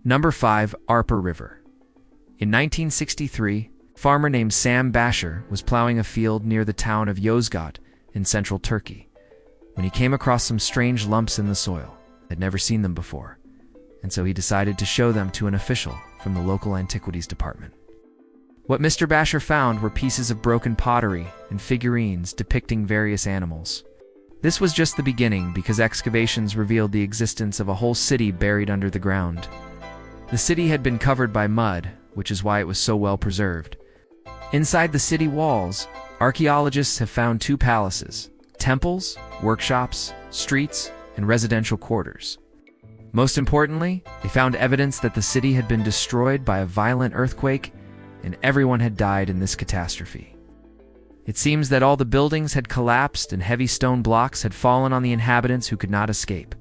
Number 5. Arpa River. In 1963, a farmer named Sam Basher was plowing a field near the town of Yozgat in central Turkey when he came across some strange lumps in the soil. Had never seen them before, and so he decided to show them to an official from the local antiquities department. What Mr. Basher found were pieces of broken pottery and figurines depicting various animals. This was just the beginning, because excavations revealed the existence of a whole city buried under the ground. The city had been covered by mud, which is why it was so well preserved. Inside the city walls, archaeologists have found 2 palaces, temples, workshops, streets, and residential quarters. Most importantly, they found evidence that the city had been destroyed by a violent earthquake, and everyone had died in this catastrophe. It seems that all the buildings had collapsed and heavy stone blocks had fallen on the inhabitants who could not escape.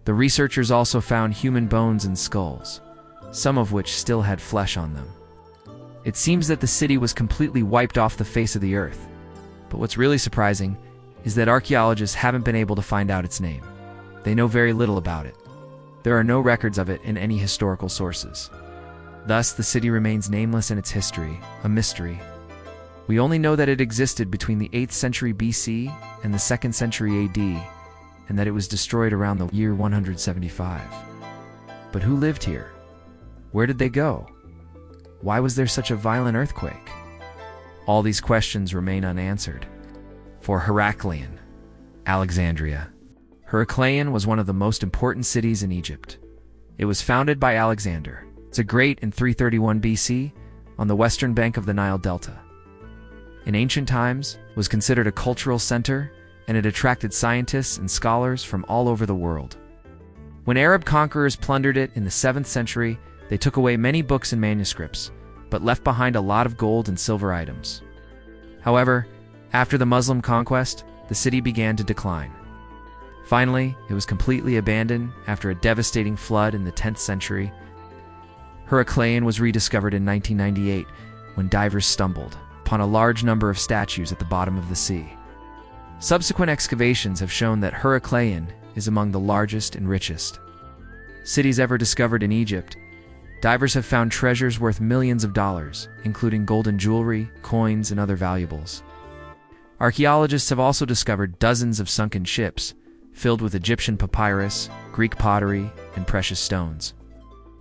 The researchers also found human bones and skulls, some of which still had flesh on them. It seems that the city was completely wiped off the face of the earth. But what's really surprising is that archaeologists haven't been able to find out its name. They know very little about it. There are no records of it in any historical sources. Thus, the city remains nameless in its history, a mystery. We only know that it existed between the 8th century BC and the 2nd century AD, and that it was destroyed around the year 175. But who lived here? Where did they go? Why was there such a violent earthquake? All these questions remain unanswered. For Heracleion, Alexandria. Heracleion was one of the most important cities in Egypt. It was founded by Alexander the Great in 331 BC on the western bank of the Nile Delta. In ancient times, it was considered a cultural center, and it attracted scientists and scholars from all over the world. When Arab conquerors plundered it in the 7th century, they took away many books and manuscripts, but left behind a lot of gold and silver items. However, after the Muslim conquest, the city began to decline. Finally, it was completely abandoned after a devastating flood in the 10th century. Heracleion was rediscovered in 1998 when divers stumbled upon a large number of statues at the bottom of the sea. Subsequent excavations have shown that Heracleion is among the largest and richest cities ever discovered in Egypt. Divers have found treasures worth millions of dollars, including golden jewelry, coins, and other valuables. Archaeologists have also discovered dozens of sunken ships filled with Egyptian papyrus, Greek pottery, and precious stones.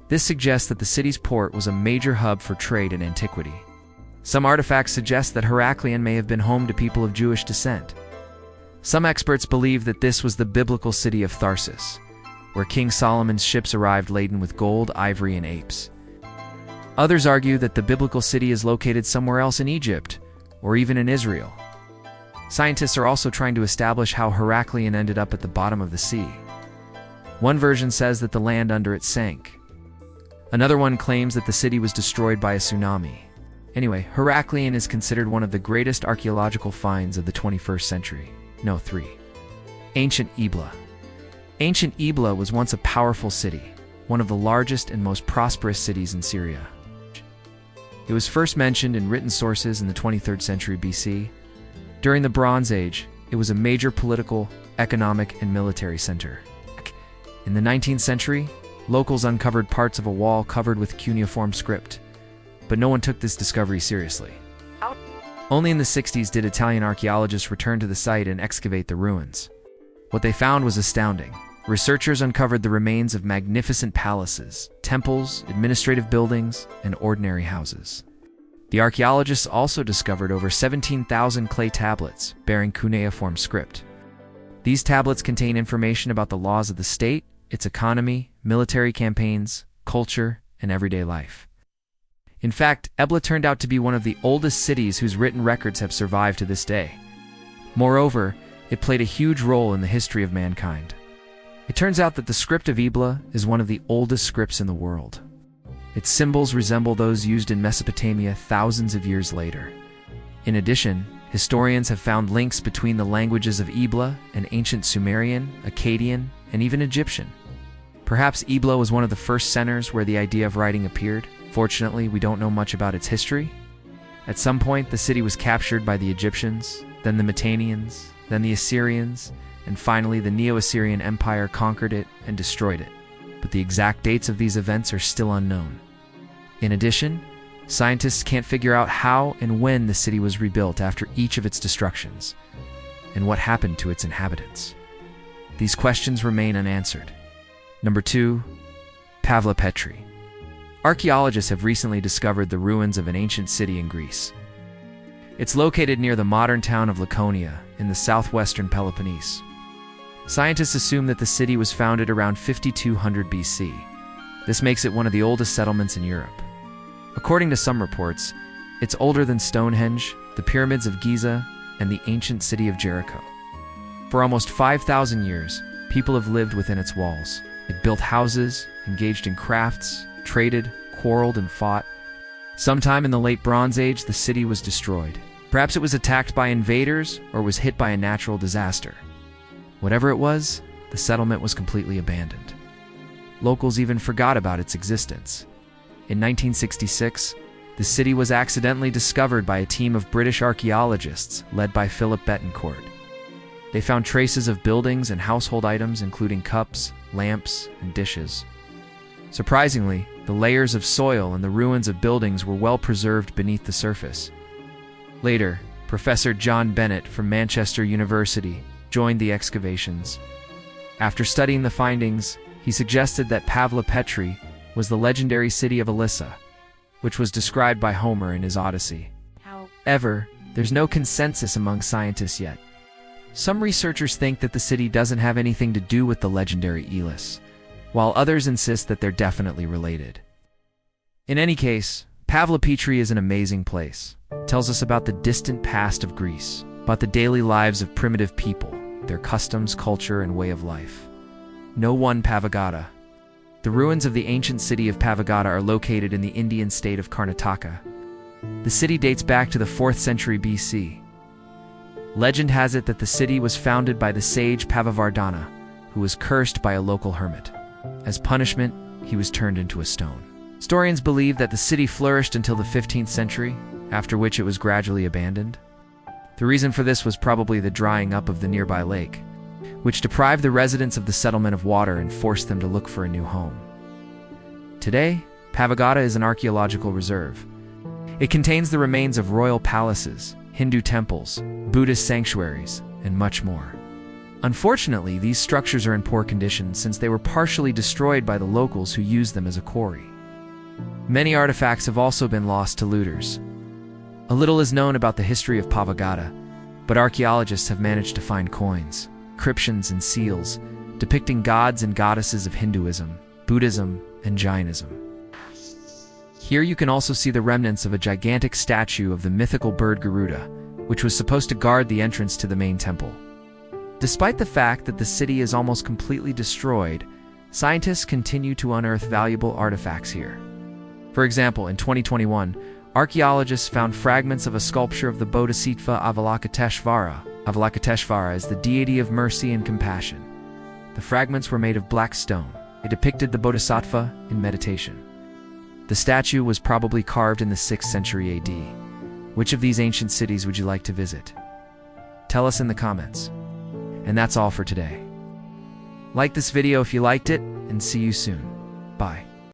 This suggests that the city's port was a major hub for trade and antiquity. Some artifacts suggest that Heracleion may have been home to people of Jewish descent. Some experts believe that this was the biblical city of Tharsis, where King Solomon's ships arrived laden with gold, ivory, and apes. Others argue that the biblical city is located somewhere else in Egypt, or even in Israel. Scientists are also trying to establish how Heracleion ended up at the bottom of the sea. One version says that the land under it sank. Another one claims that the city was destroyed by a tsunami. Anyway, Heracleion is considered one of the greatest archaeological finds of the 21st century. No, 3. Ancient Ebla. Ancient Ebla was once a powerful city, one of the largest and most prosperous cities in Syria. It was first mentioned in written sources in the 23rd century BC. During the Bronze Age, it was a major political, economic, and military center. In the 19th century, locals uncovered parts of a wall covered with cuneiform script, but no one took this discovery seriously. Only in the 60s did Italian archaeologists return to the site and excavate the ruins. What they found was astounding. Researchers uncovered the remains of magnificent palaces, temples, administrative buildings, and ordinary houses. The archaeologists also discovered over 17,000 clay tablets bearing cuneiform script. These tablets contain information about the laws of the state, its economy, military campaigns, culture, and everyday life. In fact, Ebla turned out to be one of the oldest cities whose written records have survived to this day. Moreover, it played a huge role in the history of mankind. It turns out that the script of Ebla is one of the oldest scripts in the world. Its symbols resemble those used in Mesopotamia thousands of years later. In addition, historians have found links between the languages of Ebla and ancient Sumerian, Akkadian, and even Egyptian. Perhaps Ebla was one of the first centers where the idea of writing appeared. Fortunately, we don't know much about its history. At some point, the city was captured by the Egyptians, then the Mitannians, then the Assyrians, and finally the Neo-Assyrian Empire conquered it and destroyed it. but the exact dates of these events are still unknown. In addition, scientists can't figure out how and when the city was rebuilt after each of its destructions, and what happened to its inhabitants. These questions remain unanswered. Number 2. Pavlopetri. Archaeologists have recently discovered the ruins of an ancient city in Greece. It's located near the modern town of Laconia in the southwestern Peloponnese. Scientists assume that the city was founded around 5200 BC. This makes it one of the oldest settlements in Europe. According to some reports, it's older than Stonehenge, the pyramids of Giza, and the ancient city of Jericho. For almost 5,000 years, people have lived within its walls. It built houses, engaged in crafts, traded, quarreled, and fought. Sometime in the late Bronze Age, the city was destroyed. Perhaps it was attacked by invaders or was hit by a natural disaster. Whatever it was, the settlement was completely abandoned. Locals even forgot about its existence. In 1966, the city was accidentally discovered by a team of British archaeologists led by Philip Betancourt. They found traces of buildings and household items, including cups, lamps, and dishes. Surprisingly, the layers of soil and the ruins of buildings were well preserved beneath the surface. Later, Professor John Bennett from Manchester University joined the excavations. After studying the findings, he suggested that Pavlopetri was the legendary city of Elissa, which was described by Homer in his Odyssey. However, there's no consensus among scientists yet. Some researchers think that the city doesn't have anything to do with the legendary Elis, while others insist that they're definitely related. In any case, Pavlopetri is an amazing place. It tells us about the distant past of Greece, about the daily lives of primitive people, their customs, culture, and way of life. No one Pavagata. The ruins of the ancient city of Pavagata are located in the Indian state of Karnataka. The city dates back to the 4th century BC. Legend has it that the city was founded by the sage Pavavardhana, who was cursed by a local hermit. As punishment, he was turned into a stone. Historians believe that the city flourished until the 15th century, after which it was gradually abandoned. The reason for this was probably the drying up of the nearby lake, which deprived the residents of the settlement of water and forced them to look for a new home. Today, Pavagata is an archaeological reserve. It contains the remains of royal palaces, Hindu temples, Buddhist sanctuaries, and much more. Unfortunately, these structures are in poor condition since they were partially destroyed by the locals who used them as a quarry. Many artifacts have also been lost to looters. A little is known about the history of Pavagata, but archaeologists have managed to find coins, inscriptions, and seals depicting gods and goddesses of Hinduism, Buddhism, and Jainism. Here you can also see the remnants of a gigantic statue of the mythical bird Garuda, which was supposed to guard the entrance to the main temple. Despite the fact that the city is almost completely destroyed, scientists continue to unearth valuable artifacts here. For example, in 2021, archaeologists found fragments of a sculpture of the Bodhisattva Avalokiteshvara. Avalokiteshvara is the deity of mercy and compassion. The fragments were made of black stone. It depicted the Bodhisattva in meditation. The statue was probably carved in the 6th century AD. Which of these ancient cities would you like to visit? Tell us in the comments. And that's all for today. Like this video if you liked it, and see you soon. Bye.